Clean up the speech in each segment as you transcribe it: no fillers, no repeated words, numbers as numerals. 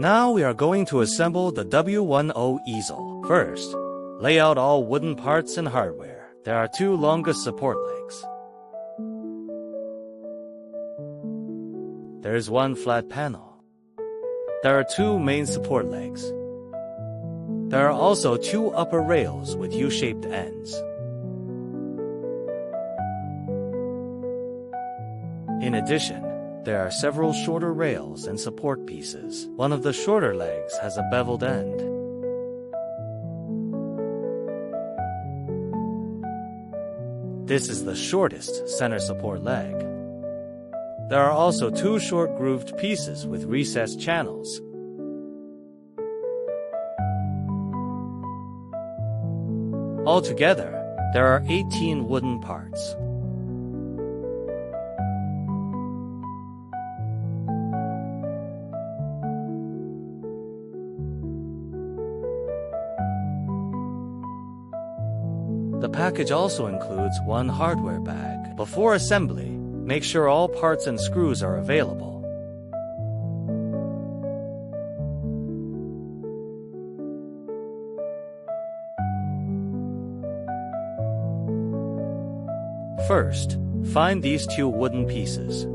Now we are going to assemble the W10 easel. First, lay out all wooden parts and hardware. There are two longest support legs. There is one flat panel. There are two main support legs. There are also two upper rails with U-shaped ends. In addition, there are several shorter rails and support pieces. One of the shorter legs has a beveled end. This is the shortest center support leg. There are also two short grooved pieces with recessed channels. Altogether, there are 18 wooden parts. The package also includes one hardware bag. Before assembly, make sure all parts and screws are available. First, find these two wooden pieces.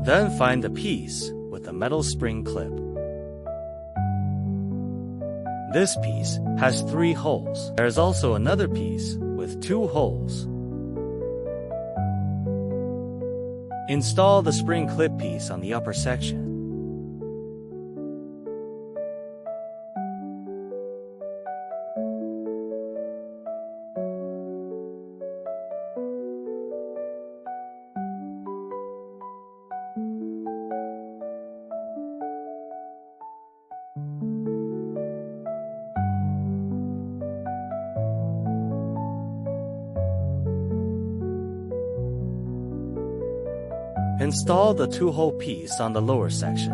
Then find the piece with the metal spring clip. This piece has 3 holes. There is also another piece with 2 holes. Install the spring clip piece on the upper section. Install the 2-hole piece on the lower section.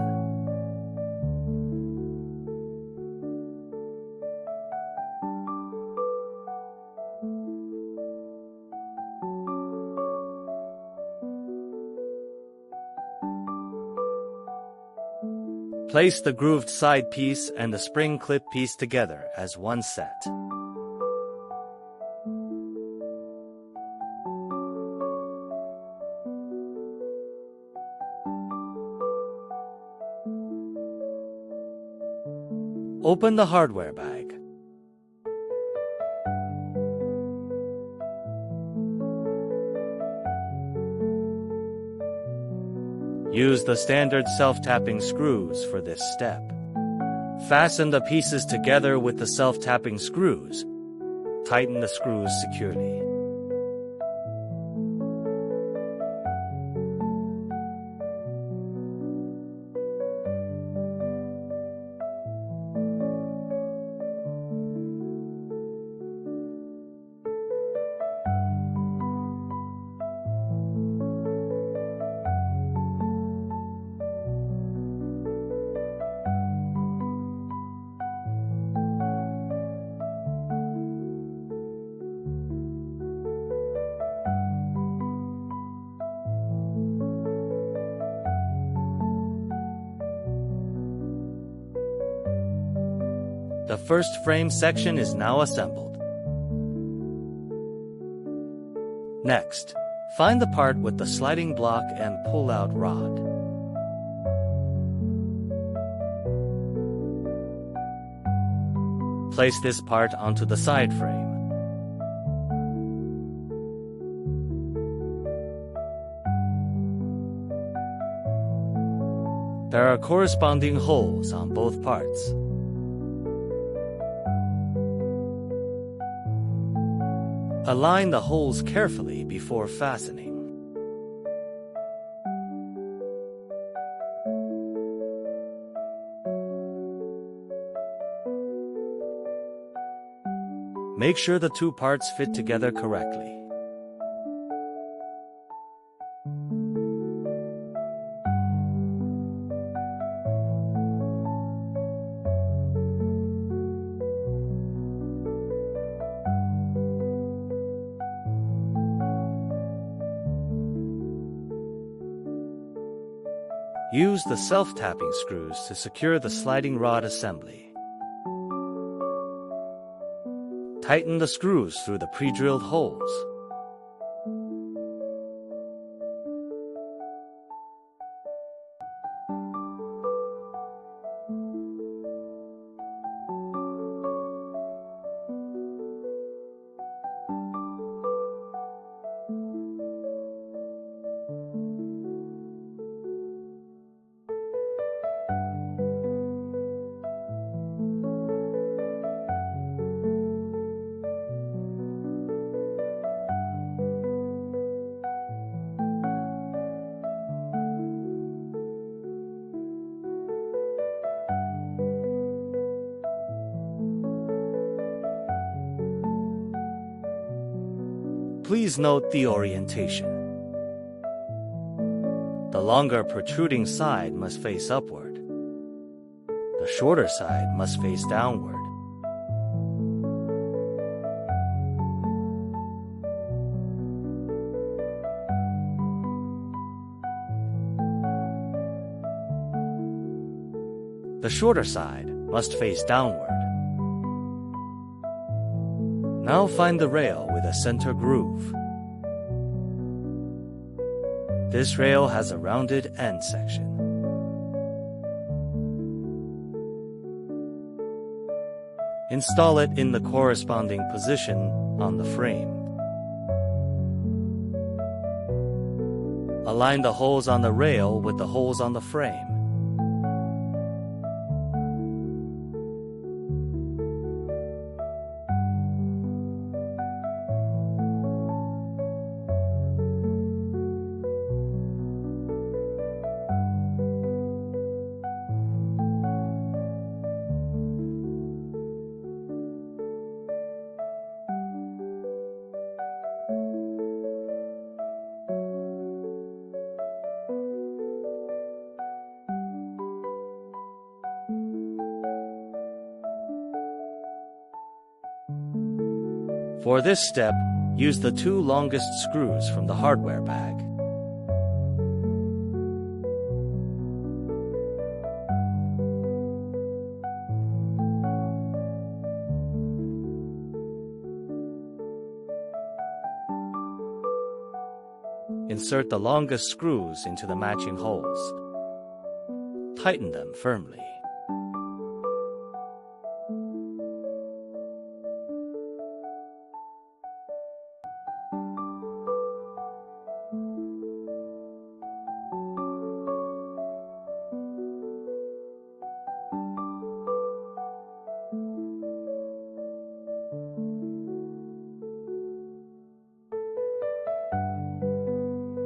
Place the grooved side piece and the spring clip piece together as one set. Open the hardware bag. Use the standard self-tapping screws for this step. Fasten the pieces together with the self-tapping screws. Tighten the screws securely. The first frame section is now assembled. Next, find the part with the sliding block and pull-out rod. Place this part onto the side frame. There are corresponding holes on both parts. Align the holes carefully before fastening. Make sure the two parts fit together correctly. Use the self-tapping screws to secure the sliding rod assembly. Tighten the screws through the pre-drilled holes. Please note the orientation. The longer protruding side must face upward. The shorter side must face downward. The shorter side must face downward. Now find the rail with a center groove. This rail has a rounded end section. Install it in the corresponding position on the frame. Align the holes on the rail with the holes on the frame. For this step, use the 2 longest screws from the hardware bag. Insert the longest screws into the matching holes. Tighten them firmly.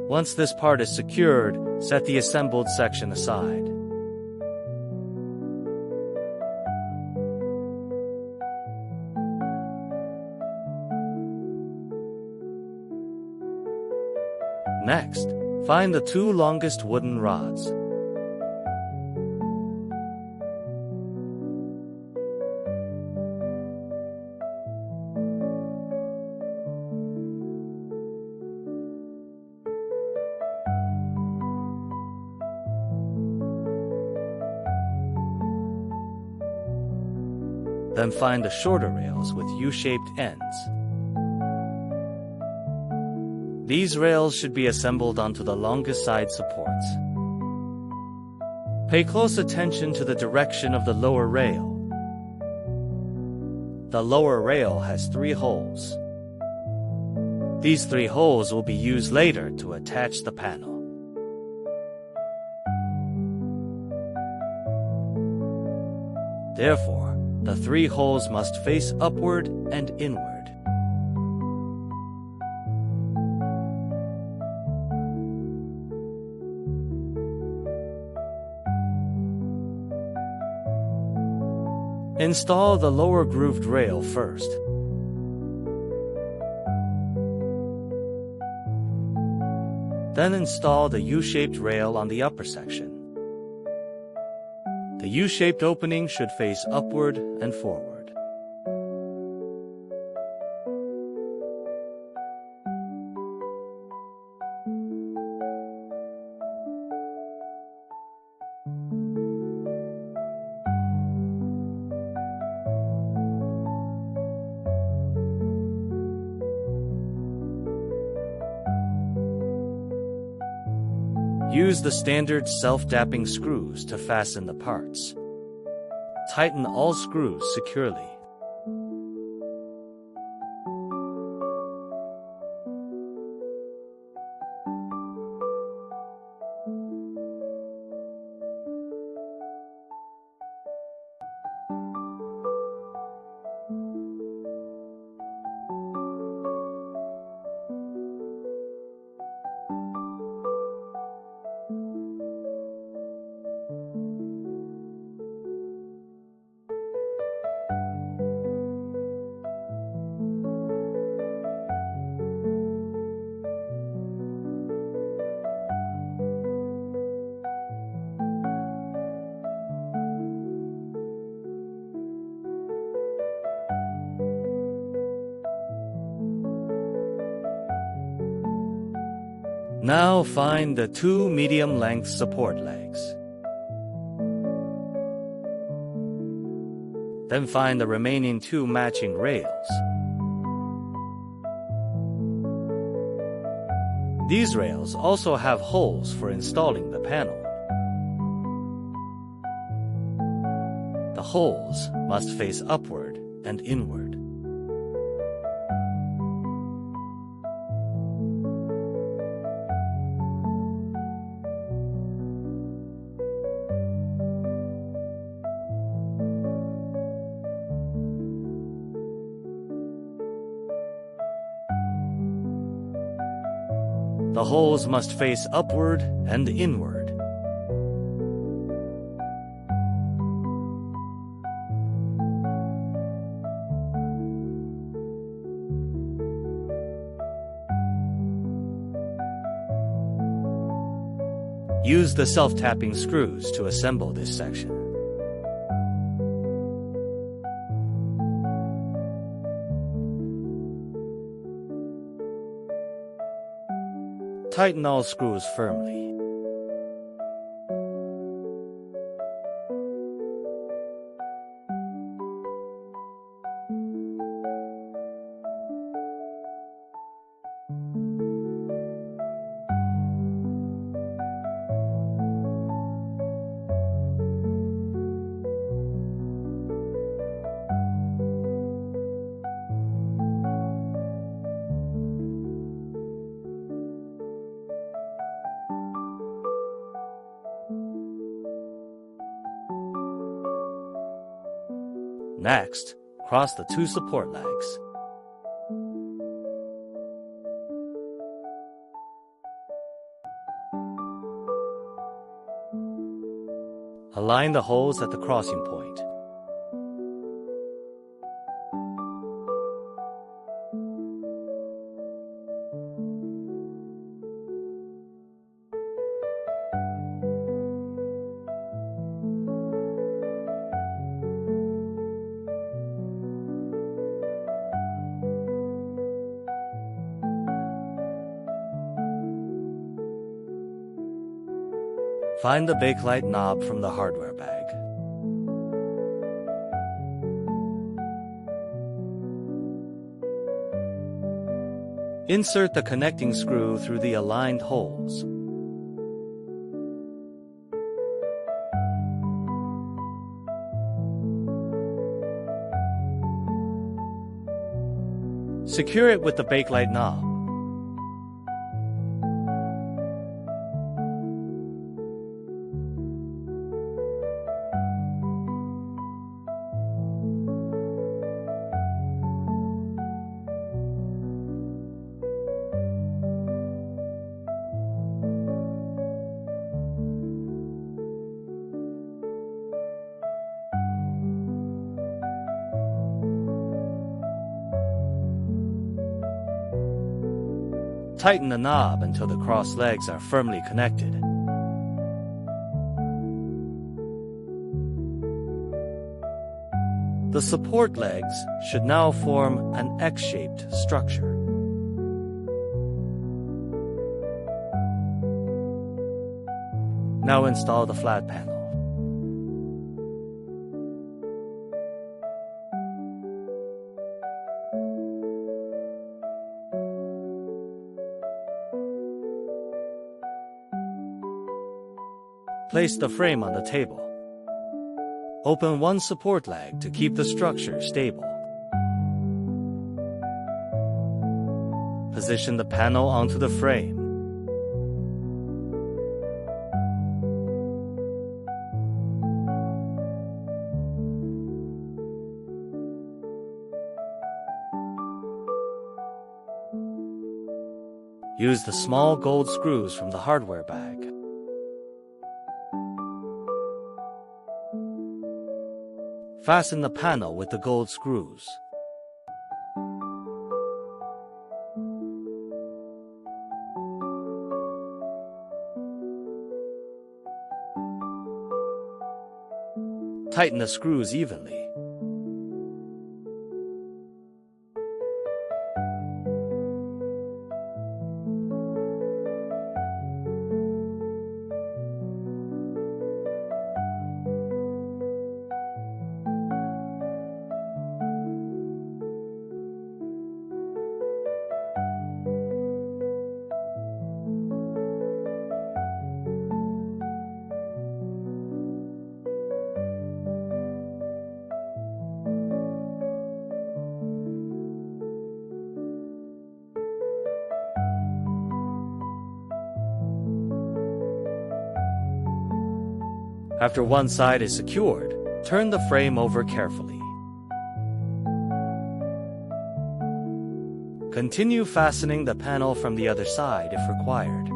Once this part is secured, set the assembled section aside. Next, find the 2 longest wooden rods. Then find the shorter rails with U-shaped ends. These rails should be assembled onto the longest side supports. Pay close attention to the direction of the lower rail. The lower rail has 3 holes. These 3 holes will be used later to attach the panel. Therefore, the 3 holes must face upward and inward. Install the lower grooved rail first. Then install the U-shaped rail on the upper section. The U-shaped opening should face upward and forward. Use the standard self-tapping screws to fasten the parts. Tighten all screws securely. Now find the two medium-length support legs. Then find the remaining two matching rails. These rails also have holes for installing the panel. The holes must face upward and inward. The holes must face upward and inward. Use the self-tapping screws to assemble this section. Tighten all screws firmly. Next, cross the two support legs. Align the holes at the crossing point. Find the bakelite knob from the hardware bag. Insert the connecting screw through the aligned holes. Secure it with the bakelite knob. Tighten the knob until the cross legs are firmly connected. The support legs should now form an X-shaped structure. Now install the flat panel. Place the frame on the table. Open one support leg to keep the structure stable. Position the panel onto the frame. Use the small gold screws from the hardware bag. Fasten the panel with the gold screws. Tighten the screws evenly. After one side is secured, turn the frame over carefully. Continue fastening the panel from the other side if required.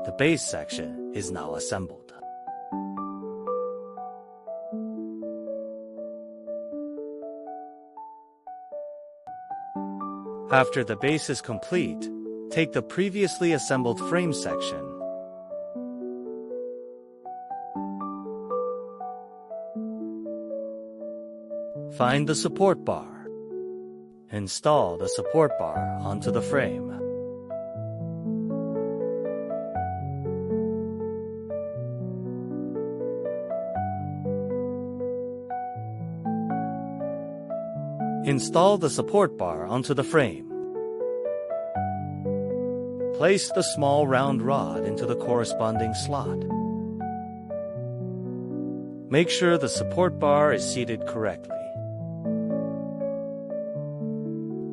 The base section is now assembled. After the base is complete, take the previously assembled frame section. Find the support bar. Install the support bar onto the frame. Install the support bar onto the frame. Place the small round rod into the corresponding slot. Make sure the support bar is seated correctly.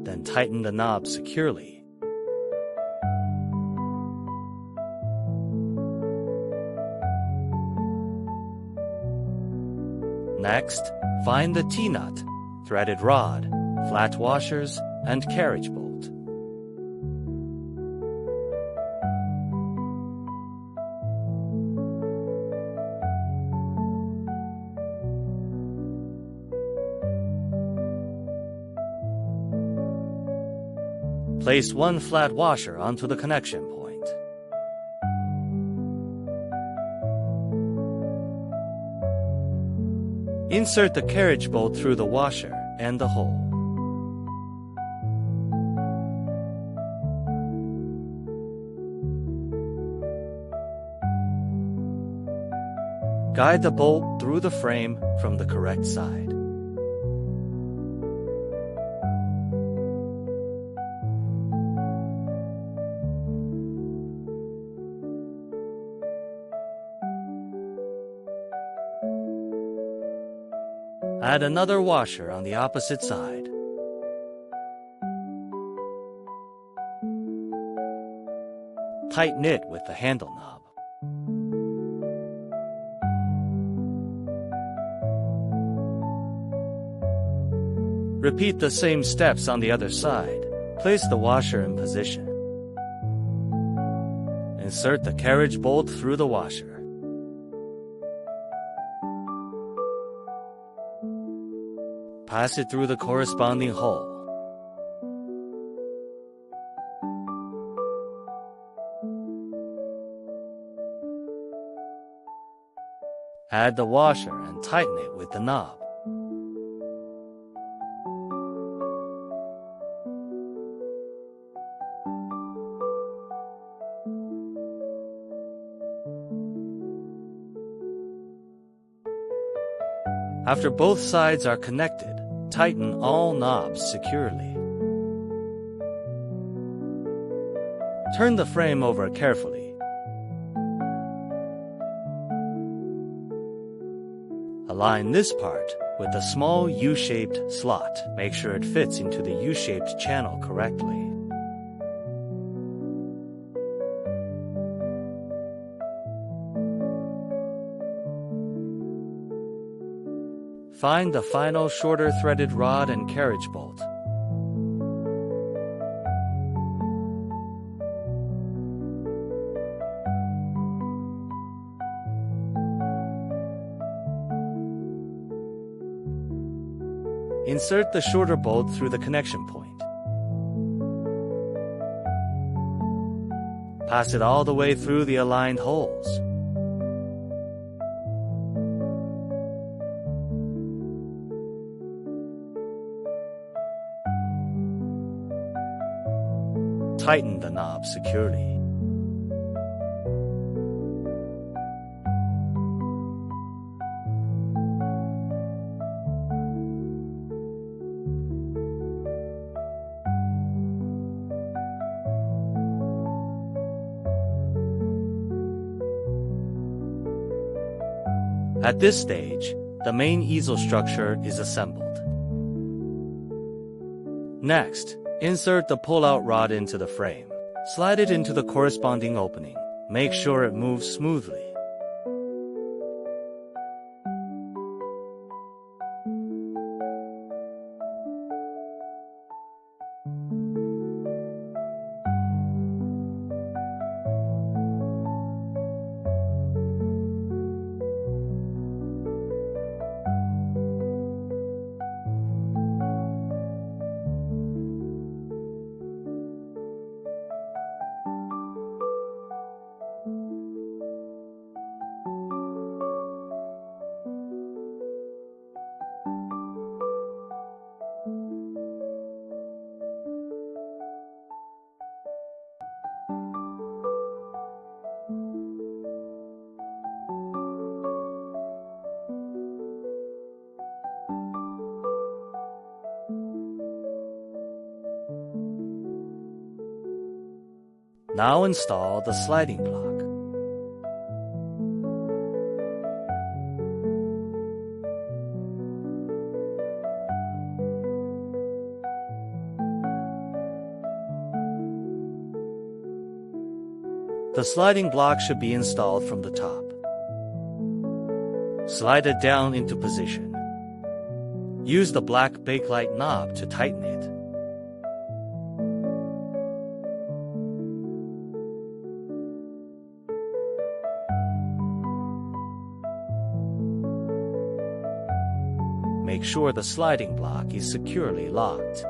Then tighten the knob securely. Next, find the T-nut, threaded rod, flat washers, and carriage bolt. Place one flat washer onto the connection point. Insert the carriage bolt through the washer and the hole. Guide the bolt through the frame from the correct side. Add another washer on the opposite side. Tighten it with the handle knob. Repeat the same steps on the other side. Place the washer in position. Insert the carriage bolt through the washer. Pass it through the corresponding hole. Add the washer and tighten it with the knob. After both sides are connected, tighten all knobs securely. Turn the frame over carefully. Align this part with a small U-shaped slot. Make sure it fits into the U-shaped channel correctly. Find the final shorter threaded rod and carriage bolt. Insert the shorter bolt through the connection point. Pass it all the way through the aligned holes. Tighten the knob securely. At this stage, the main easel structure is assembled. Next, insert the pull-out rod into the frame. Slide it into the corresponding opening. Make sure it moves smoothly. Now install the sliding block. The sliding block should be installed from the top. Slide it down into position. Use the black bakelite knob to tighten it. Make sure the sliding block is securely locked.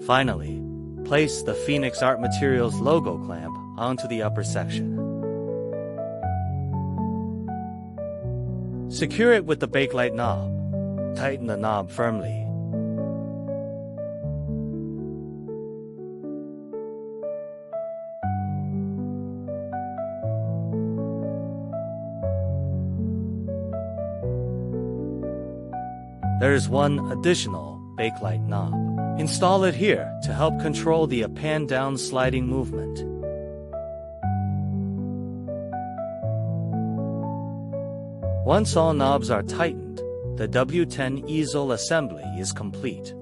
Finally, place the Phoenix Art Materials logo clamp onto the upper section. Secure it with the bakelite knob. Tighten the knob firmly. There is one additional bakelite knob. Install it here to help control the up and down sliding movement. Once all knobs are tightened, the W10 easel assembly is complete.